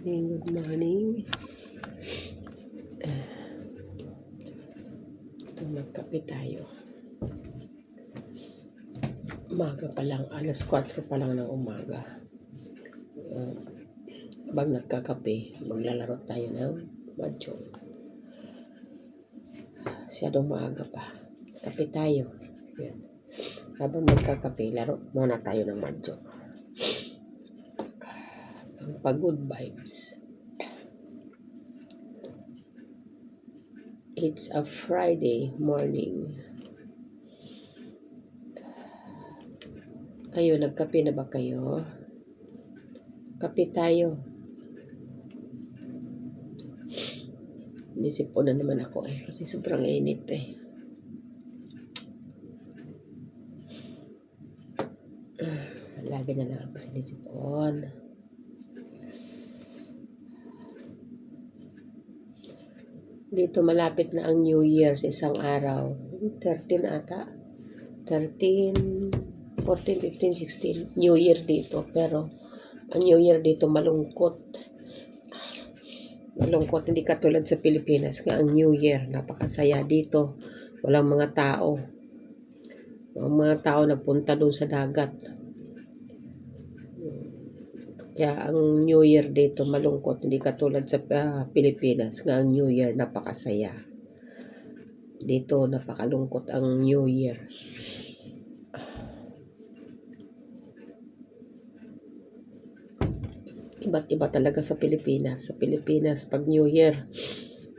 Good morning. Ito, magkape tayo. Umaga pa lang, alas 4 pa lang ng umaga. Habang nagkakape, maglalaro tayo ng mahjong. Masyadong maaga pa. Kape tayo. Yan. Habang magkakape, laro muna tayo ng mahjong. Good vibes. It's a Friday morning. Kayo, nagkape na ba kayo? Kape tayo. Nisip po na naman ako kasi sobrang init Lagi na lang ako sa nisipon. Dito malapit na ang New Year sa isang araw. 13 ata. 13, 14, 15, 16. New Year dito. Pero ang New Year dito malungkot. Malungkot. Hindi katulad sa Pilipinas. Nga ang New Year. Napakasaya dito. Walang mga tao. Ang mga tao nagpunta doon sa dagat. Kaya ang New Year dito malungkot, hindi katulad sa Pilipinas. Nga ang New Year napakasaya. Dito napakalungkot ang New Year. Iba't iba talaga sa Pilipinas. Sa Pilipinas pag New Year,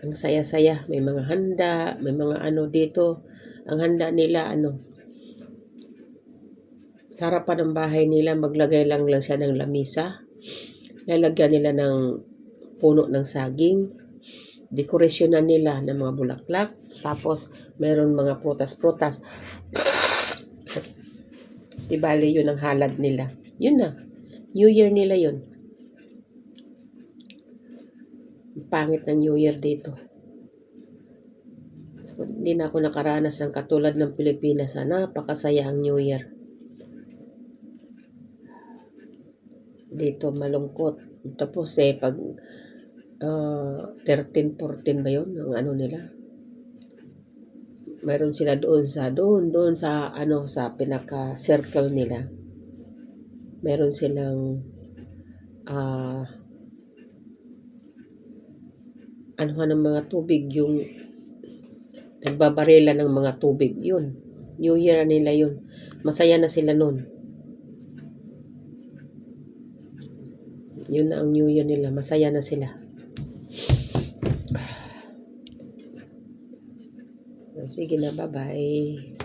ang saya-saya. May mga handa, may mga dito. Ang handa nila sa harapan ng bahay nila, maglagay lang siya ng lamisa. Lalagyan nila ng puno ng saging. Dekorasyonan nila ng mga bulaklak. Tapos, meron mga prutas-prutas. Ibali yun ang halad nila. Yun na. New Year nila yun. Pangit ng New Year dito. So, hindi na ako nakaranas ng katulad ng Pilipinas. Napakasaya ang New Year. Dito malungkot. Tapos pag 13, 14 ba yun? Ang nila. Mayroon sila doon sa sa pinaka-circle nila. Meron silang ng mga tubig, yung nagbabarela ng mga tubig. Yun. New Year nila yun. Masaya na sila nun. Yun na ang New Year nila. Masaya na sila. Sige na, bye-bye.